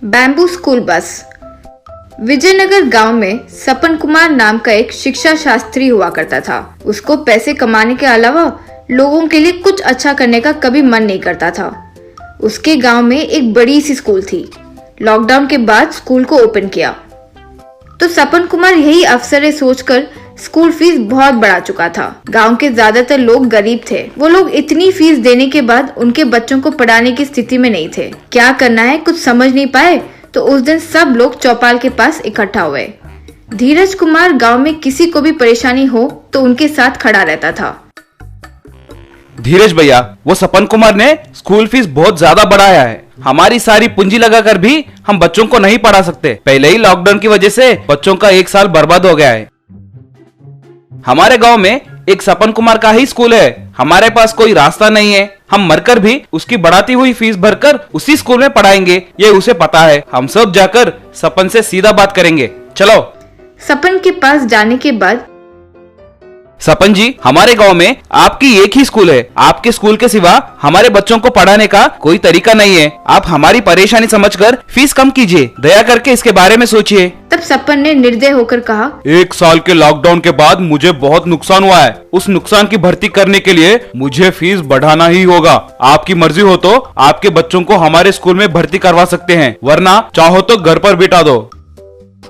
Bamboo school bus. Vijayanagar गांव में सपन कुमार नाम का एक शिक्षा शास्त्री हुआ करता था। उसको पैसे कमाने के अलावा लोगों के लिए कुछ अच्छा करने का कभी मन नहीं करता था। उसके गांव में एक बड़ी सी स्कूल थी। लॉकडाउन के बाद स्कूल को ओपन किया तो सपन कुमार यही अवसर सोचकर स्कूल फीस बहुत बढ़ा चुका था। गांव के ज्यादातर लोग गरीब थे। वो लोग इतनी फीस देने के बाद उनके बच्चों को पढ़ाने की स्थिति में नहीं थे। क्या करना है कुछ समझ नहीं पाए तो उस दिन सब लोग चौपाल के पास इकट्ठा हुए। धीरज कुमार गांव में किसी को भी परेशानी हो तो उनके साथ खड़ा रहता था। धीरज भैया, वो सपन कुमार ने स्कूल फीस बहुत ज्यादा बढ़ाया है। हमारी सारी पूंजी लगाकर भी हम बच्चों को नहीं पढ़ा सकते। पहले ही लॉकडाउन की वजह से बच्चों का एक साल बर्बाद हो गया है। हमारे गांव में एक सपन कुमार का ही स्कूल है। हमारे पास कोई रास्ता नहीं है। हम मरकर भी उसकी बढ़ाती हुई फीस भरकर उसी स्कूल में पढ़ाएंगे, ये उसे पता है। हम सब जाकर सपन से सीधा बात करेंगे। चलो। सपन के पास जाने के बाद, सपन जी, हमारे गांव में आपकी एक ही स्कूल है। आपके स्कूल के सिवा हमारे बच्चों को पढ़ाने का कोई तरीका नहीं है। आप हमारी परेशानी समझकर फीस कम कीजिए। दया करके इसके बारे में सोचिए। तब सपन ने निर्दय होकर कहा, एक साल के लॉकडाउन के बाद मुझे बहुत नुकसान हुआ है। उस नुकसान की भर्ती करने के लिए मुझे फीस बढ़ाना ही होगा। आपकी मर्जी हो तो आपके बच्चों को हमारे स्कूल में भर्ती करवा सकते हैं, वरना चाहो तो घर पर बिठा दो।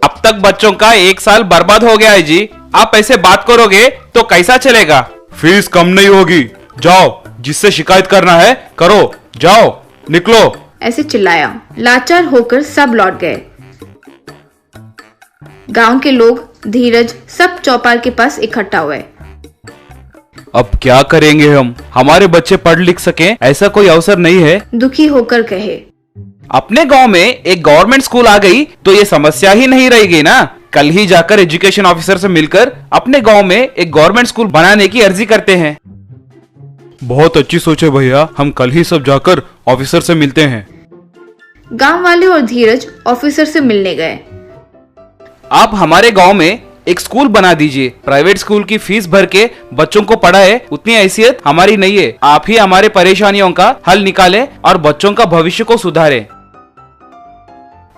अब तक बच्चों का एक साल बर्बाद हो गया है जी। आप ऐसे बात करोगे तो कैसा चलेगा? फीस कम नहीं होगी। जाओ, जिससे शिकायत करना है करो। जाओ, निकलो। ऐसे चिल्लाया। लाचार होकर सब लौट गए। गांव के लोग, धीरज, सब चौपाल के पास इकट्ठा हुए। अब क्या करेंगे हम? हमारे बच्चे पढ़ लिख सकें ऐसा कोई अवसर नहीं है। दुखी होकर कहे, अपने गांव में एक गवर्नमेंट स्कूल आ गई तो ये समस्या ही नहीं रहेगी ना। कल ही जाकर एजुकेशन ऑफिसर से मिलकर अपने गांव में एक गवर्नमेंट स्कूल बनाने की अर्जी करते हैं। बहुत अच्छी सोच है भैया, हम कल ही सब जाकर ऑफिसर से मिलते हैं। गांव वाले और धीरज ऑफिसर से मिलने गए। आप हमारे गांव में एक स्कूल बना दीजिए। प्राइवेट स्कूल की फीस भर के बच्चों को पढ़ाए, उतनी हैसियत हमारी नहीं है। आप ही हमारे परेशानियों का हल निकालें और बच्चों का भविष्य को सुधारें।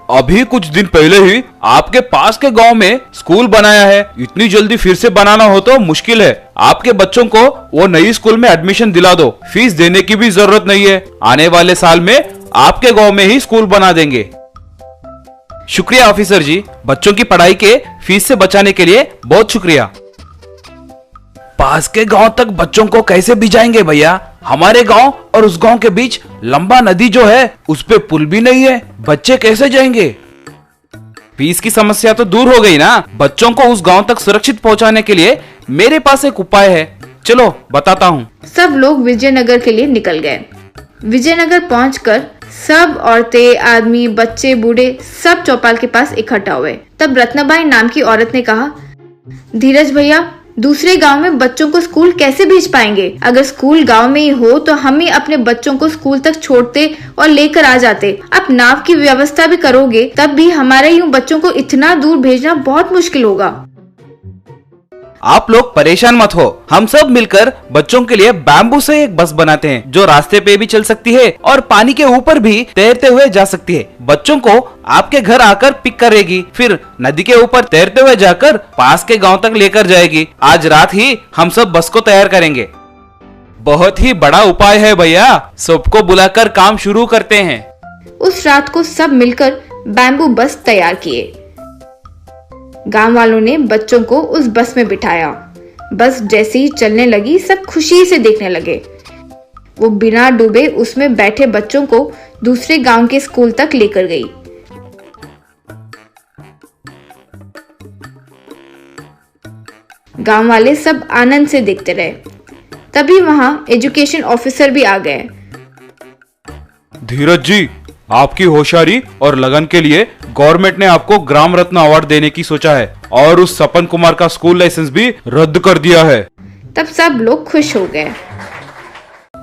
अभी कुछ दिन पहले ही आपके पास के गांव में स्कूल बनाया है। इतनी जल्दी फिर से बनाना हो तो मुश्किल है। आपके बच्चों को वो नई स्कूल में एडमिशन दिला दो। फीस देने की भी जरूरत नहीं है। आने वाले साल में आपके गांव में ही स्कूल बना देंगे। शुक्रिया ऑफिसर जी, बच्चों की पढ़ाई के फीस से बचाने के लिए बहुत शुक्रिया। पास के गांव तक बच्चों को कैसे भिजाएंगे भैया? हमारे गांव और उस गांव के बीच लंबा नदी जो है उस पे पुल भी नहीं है। बच्चे कैसे जाएंगे? फीस की समस्या तो दूर हो गई ना। बच्चों को उस गांव तक सुरक्षित पहुंचाने के लिए मेरे पास एक उपाय है। चलो बताता हूँ। सब लोग विजयनगर के लिए निकल गए। विजयनगर पहुंचकर सब औरतें, आदमी, बच्चे, बूढ़े सब चौपाल के पास इकट्ठा हुए। तब रत्नाबाई नाम की औरत ने कहा, धीरज भैया, दूसरे गांव में बच्चों को स्कूल कैसे भेज पाएंगे? अगर स्कूल गांव में ही हो तो हम ही अपने बच्चों को स्कूल तक छोड़ते और लेकर आ जाते। आप नाव की व्यवस्था भी करोगे तब भी हमारे यूं बच्चों को इतना दूर भेजना बहुत मुश्किल होगा। आप लोग परेशान मत हो। हम सब मिलकर बच्चों के लिए बैम्बू से एक बस बनाते हैं जो रास्ते पे भी चल सकती है और पानी के ऊपर भी तैरते हुए जा सकती है। बच्चों को आपके घर आकर पिक करेगी, फिर नदी के ऊपर तैरते हुए जाकर पास के गांव तक लेकर जाएगी। आज रात ही हम सब बस को तैयार करेंगे। बहुत ही बड़ा उपाय है भैया। सबको बुलाकर काम शुरू करते हैं। उस रात को सब मिलकर बैम्बू बस तैयार किए। गांव वालों ने बच्चों को उस बस में बिठाया। बस जैसे ही चलने लगी सब खुशी से देखने लगे। वो बिना डूबे उसमें बैठे बच्चों को दूसरे गांव के स्कूल तक लेकर गई। गांव वाले सब आनंद से देखते रहे। तभी वहां एजुकेशन ऑफिसर भी आ गए। धीरज जी, आपकी होशियारी और लगन के लिए गवर्नमेंट ने आपको ग्राम रत्न अवार्ड देने की सोचा है और उस सपन कुमार का स्कूल लाइसेंस भी रद्द कर दिया है। तब सब लोग खुश हो गए।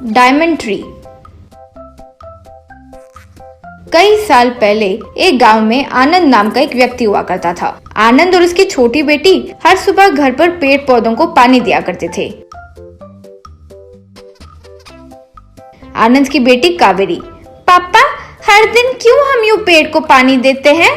Diamond tree. कई साल पहले एक गांव में आनंद नाम का एक व्यक्ति हुआ करता था। आनंद और उसकी छोटी बेटी हर सुबह घर पर पेड़ पौधों को पानी दिया करते थे। आनंद की बेटी कावेरी, पापा हर हर दिन क्यों हम यूं पेड़ को पानी देते हैं?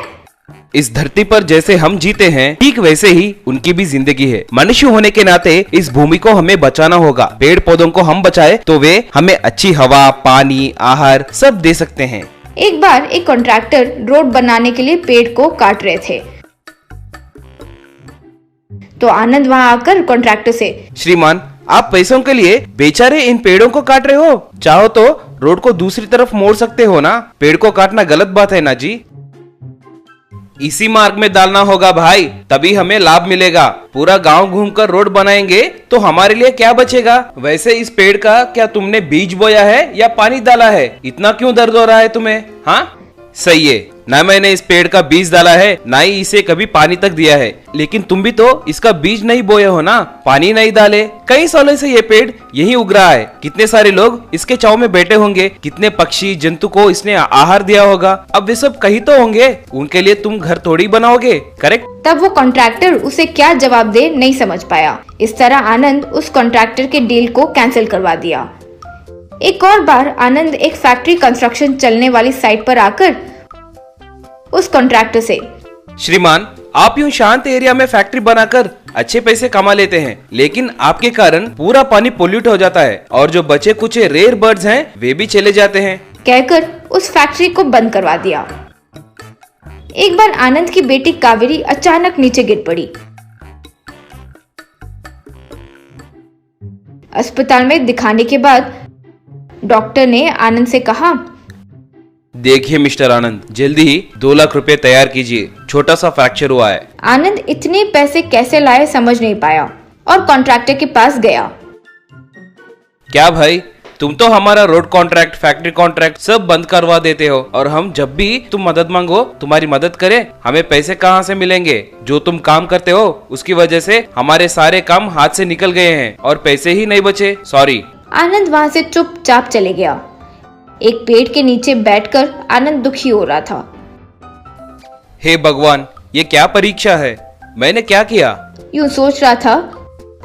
इस धरती पर जैसे हम जीते हैं ठीक वैसे ही उनकी भी जिंदगी है। मनुष्य होने के नाते इस भूमि को हमें बचाना होगा। पेड़ पौधों को हम बचाए तो वे हमें अच्छी हवा, पानी, आहार सब दे सकते हैं। एक बार एक कॉन्ट्रैक्टर रोड बनाने के लिए पेड़ को काट रहे थे, तो आनंद वहां आकर कॉन्ट्रैक्टर से, श्रीमान, आप पैसों के लिए बेचारे इन पेड़ों को काट रहे हो। चाहो तो रोड को दूसरी तरफ मोड़ सकते हो ना। पेड़ को काटना गलत बात है ना जी। इसी मार्ग में डालना होगा भाई, तभी हमें लाभ मिलेगा। पूरा गांव घूमकर रोड बनाएंगे तो हमारे लिए क्या बचेगा? वैसे इस पेड़ का क्या तुमने बीज बोया है या पानी डाला है? इतना क्यों दर्द हो रहा है तुम्हें? हाँ, सही है, ना मैंने इस पेड़ का बीज डाला है, ना ही इसे कभी पानी तक दिया है। लेकिन तुम भी तो इसका बीज नहीं बोए हो ना, पानी नहीं डाले। कई सालों से ये पेड़ यही उग रहा है। कितने सारे लोग इसके छांव में बैठे होंगे, कितने पक्षी जंतु को इसने आहार दिया होगा। अब वे सब कहीं तो होंगे, उनके लिए तुम घर थोड़ी बनाओगे, करेक्ट? तब वो कॉन्ट्रैक्टर उसे क्या जवाब दे नहीं समझ पाया। इस तरह आनंद उस कॉन्ट्रैक्टर के डील को कैंसिल करवा दिया। एक और बार आनंद एक फैक्ट्री कंस्ट्रक्शन चलने वाली साइट पर आकर उस कॉन्ट्रैक्टर से, श्रीमान, आप यूं शांत एरिया में फैक्ट्री बनाकर अच्छे पैसे कमा लेते हैं, लेकिन आपके कारण पूरा पानी पोल्यूट हो जाता है और जो बचे कुछ रेयर बर्ड्स हैं वे भी चले जाते हैं, कहकर उस फैक्ट्री को बंद करवा दिया। एक बार आनंद की बेटी कावेरी अचानक नीचे गिर पड़ी। अस्पताल में दिखाने के बाद डॉक्टर ने आनंद से कहा, देखिए मिस्टर आनंद, जल्दी ही 2 लाख रुपए तैयार कीजिए, छोटा सा फ्रैक्चर हुआ है। आनंद इतने पैसे कैसे लाए समझ नहीं पाया और कॉन्ट्रैक्टर के पास गया। क्या भाई, तुम तो हमारा रोड कॉन्ट्रैक्ट, फैक्ट्री कॉन्ट्रैक्ट सब बंद करवा देते हो और हम जब भी तुम मदद मांगो तुम्हारी मदद करें, हमें पैसे कहाँ से मिलेंगे? जो तुम काम करते हो उसकी वजह से हमारे सारे काम हाथ से निकल गए हैं और पैसे ही नहीं बचे। सॉरी। आनंद वहाँ से चुपचाप चले गया। एक पेड़ के नीचे बैठकर आनंद दुखी हो रहा था। हे भगवान, ये क्या परीक्षा है? मैंने क्या किया? यूं सोच रहा था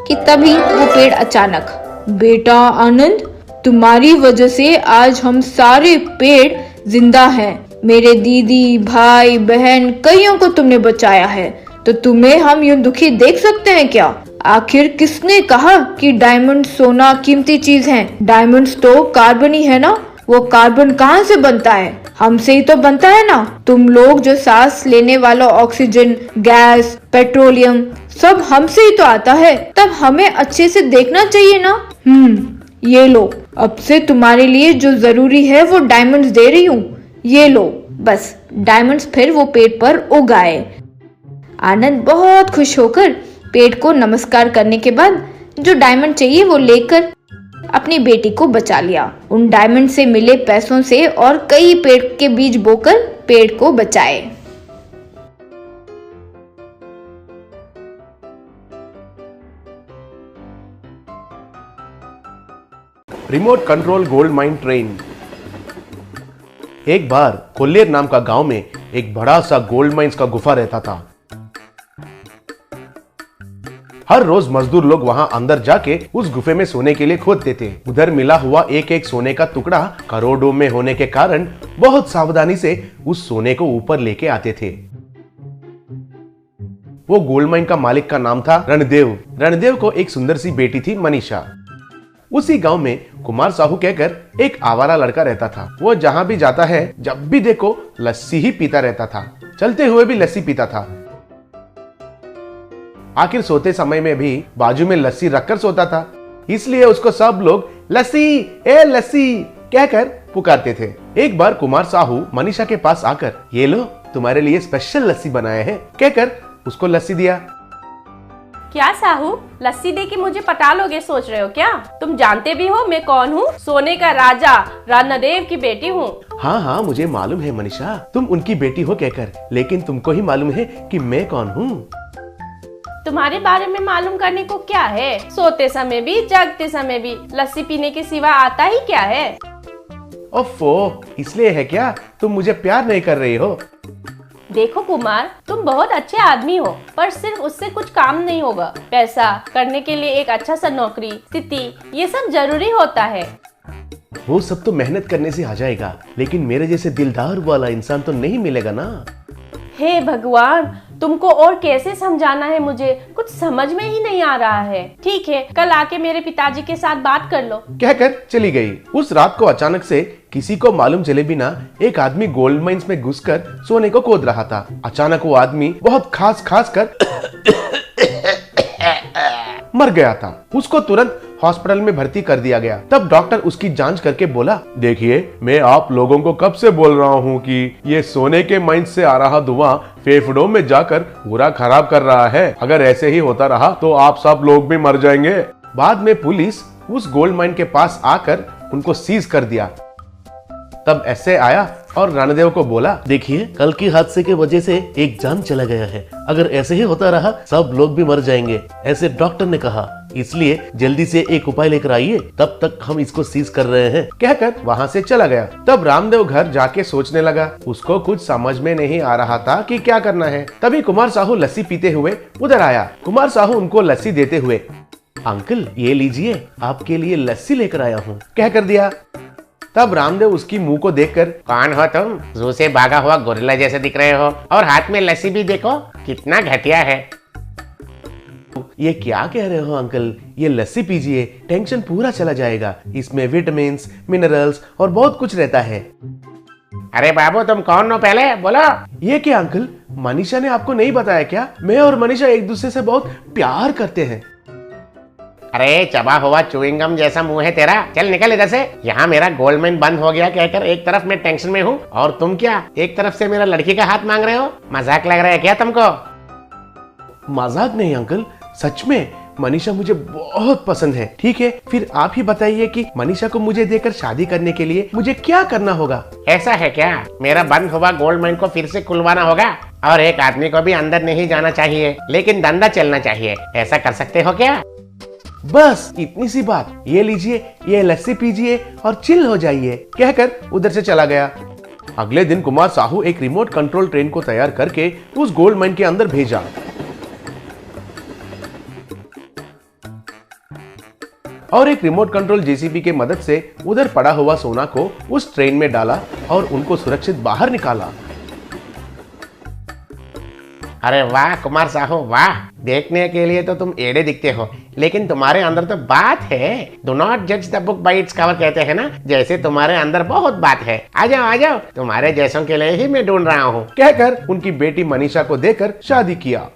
कि तभी वो पेड़ अचानक, बेटा आनंद, तुम्हारी वजह से आज हम सारे पेड़ जिंदा हैं। मेरे दीदी, भाई, बहन कईयों को तुमने बचाया है, तो तुम्हें हम यूं दुखी देख सकते हैं क्या? आखिर किसने कहा कि डायमंड सोना कीमती चीज है? डायमंड्स तो कार्बन ही है ना। वो कार्बन कहाँ से बनता है? हमसे ही तो बनता है ना। तुम लोग जो सांस लेने वाला ऑक्सीजन, गैस, पेट्रोलियम सब हमसे ही तो आता है। तब हमें अच्छे से देखना चाहिए ना। ये लो, अब से तुम्हारे लिए जो जरूरी है वो डायमंड्स दे रही हूँ। ये लो। बस डायमंड्स फिर वो पेड़ पर उग आए। आनंद बहुत खुश होकर पेड़ को नमस्कार करने के बाद जो डायमंड चाहिए वो लेकर अपनी बेटी को बचा लिया। उन डायमंड से मिले पैसों से और कई पेड़ के बीज बोकर पेड़ को बचाए। Remote control gold mine train. एक बार कोल्लेर नाम का गांव में एक बड़ा सा गोल्ड माइंस का गुफा रहता था। हर रोज मजदूर लोग वहां अंदर जाके उस गुफे में सोने के लिए खोदते थे। उधर मिला हुआ एक एक सोने का टुकड़ा करोड़ों में होने के कारण बहुत सावधानी से उस सोने को ऊपर लेके आते थे। वो गोल्ड माइन का मालिक का नाम था रणदेव। रणदेव को एक सुंदर सी बेटी थी मनीषा। उसी गांव में कुमार साहू कहकर एक आवारा लड़का रहता था। वो जहां भी जाता है, जब भी देखो लस्सी ही पीता रहता था। चलते हुए भी लस्सी पीता था। आखिर सोते समय में भी बाजू में लस्सी रखकर सोता था, इसलिए उसको सब लोग लस्सी, ए लस्सी कहकर पुकारते थे। एक बार कुमार साहू मनीषा के पास आकर, ये लो तुम्हारे लिए स्पेशल लस्सी बनाए हैं कहकर उसको लस्सी दिया। क्या साहू, लस्सी दे के मुझे पटा लोगे सोच रहे हो क्या? तुम जानते भी हो मैं कौन हूँ? सोने का राजा रणदेव की बेटी हूँ। हाँ हाँ मुझे मालूम है मनीषा, तुम उनकी बेटी हो कहकर, लेकिन तुमको ही मालूम है कि मैं कौन हूँ। तुम्हारे बारे में मालूम करने को क्या है? सोते समय भी जागते समय भी लस्सी पीने के सिवा आता ही क्या है? ओफो, इसलिए है क्या तुम मुझे प्यार नहीं कर रही हो? देखो कुमार, तुम बहुत अच्छे आदमी हो, पर सिर्फ उससे कुछ काम नहीं होगा। पैसा करने के लिए एक अच्छा सा नौकरी, स्थिति, ये सब जरूरी होता है। वो सब तो मेहनत करने से आ जाएगा, लेकिन मेरे जैसे दिलदार वाला इंसान तो नहीं मिलेगा ना। हे भगवान, तुमको और कैसे समझाना है, मुझे कुछ समझ में ही नहीं आ रहा है। ठीक है, कल आके मेरे पिताजी के साथ बात कर लो। कहकर चली गई। उस रात को अचानक से किसी को मालूम चले बिना एक आदमी गोल्ड माइंस में घुसकर सोने को खोद रहा था। अचानक वो आदमी बहुत खास कर मर गया था। उसको तुरंत हॉस्पिटल में भर्ती कर दिया गया। तब डॉक्टर उसकी जांच करके बोला, देखिए मैं आप लोगों को कब से बोल रहा हूँ कि ये सोने के माइंस से आ रहा धुआं फेफड़ों में जाकर पूरा खराब कर रहा है। अगर ऐसे ही होता रहा तो आप सब लोग भी मर जाएंगे। बाद में पुलिस उस गोल्ड माइन के पास आकर उनको सीज कर दिया। तब ऐसे आया और रणदेव को बोला, देखिए कल की हादसे के वजह से एक जान चला गया है। अगर ऐसे ही होता रहा सब लोग भी मर जाएंगे, ऐसे डॉक्टर ने कहा। इसलिए जल्दी से एक उपाय लेकर आइए, तब तक हम इसको सीज कर रहे हैं। कहकर वहाँ से चला गया। तब रामदेव घर जाके सोचने लगा। उसको कुछ समझ में नहीं आ रहा था कि क्या करना है। तभी कुमार साहू लस्सी पीते हुए उधर आया। कुमार साहू उनको लस्सी देते हुए, अंकल ये लीजिए, आपके लिए लस्सी लेकर आया हूँ, कह कर दिया। तब रामदेव उसकी मुंह को देखकर, कौन हो तुम? जू से भागा हुआ गोरिल्ला जैसे दिख रहे हो, और हाथ में लस्सी भी देखो, कितना घटिया है। ये क्या कह रहे हो अंकल, ये लस्सी पीजिए, टेंशन पूरा चला जाएगा। इसमें विटामिन, मिनरल्स और बहुत कुछ रहता है। अरे बाबू तुम कौन हो पहले बोलो। ये क्या अंकल, मनीषा ने आपको नहीं बताया क्या? मैं और मनीषा एक दूसरे से बहुत प्यार करते हैं। अरे चबा हुआ च्युइंगम जैसा मुंह है तेरा, चल निकल इधर से। यहाँ मेरा गोल्ड माइन बंद हो गया कहकर एक तरफ मैं टेंशन में हूँ, और तुम क्या एक तरफ से मेरा लड़की का हाथ मांग रहे हो? मजाक लग रहा है क्या तुमको? मजाक नहीं अंकल, सच में मनीषा मुझे बहुत पसंद है। ठीक है, फिर आप ही बताइए कि मनीषा को मुझे देकर शादी करने के लिए मुझे क्या करना होगा? ऐसा है क्या? मेरा बंद हुआ गोल्ड माइन को फिर से खुलवाना होगा, और एक आदमी को भी अंदर नहीं जाना चाहिए, लेकिन धंधा चलना चाहिए। ऐसा कर सकते हो क्या? बस इतनी सी बात। ये लीजिए, ये लस्सी पीजिए और चिल हो जाइए, कहकर उधर से चला गया। अगले दिन कुमार साहू एक रिमोट कंट्रोल ट्रेन को तैयार करके उस गोल्ड माइन के अंदर भेजा। और एक रिमोट कंट्रोल जेसीबी के मदद से उधर पड़ा हुआ सोना को उस ट्रेन में डाला और उनको सुरक्षित बाहर निकाला। अरे वाह कुमार साहू वाह, देखने के लिए तो तुम एड़े दिखते हो, लेकिन तुम्हारे अंदर तो बात है। डू नॉट जज the book by its cover कहते हैं ना, जैसे तुम्हारे अंदर बहुत बात है। आ जाओ, तुम्हारे जैसों के लिए ही मैं ढूंढ रहा हूँ। कहकर उनकी बेटी मनीषा को देकर शादी किया।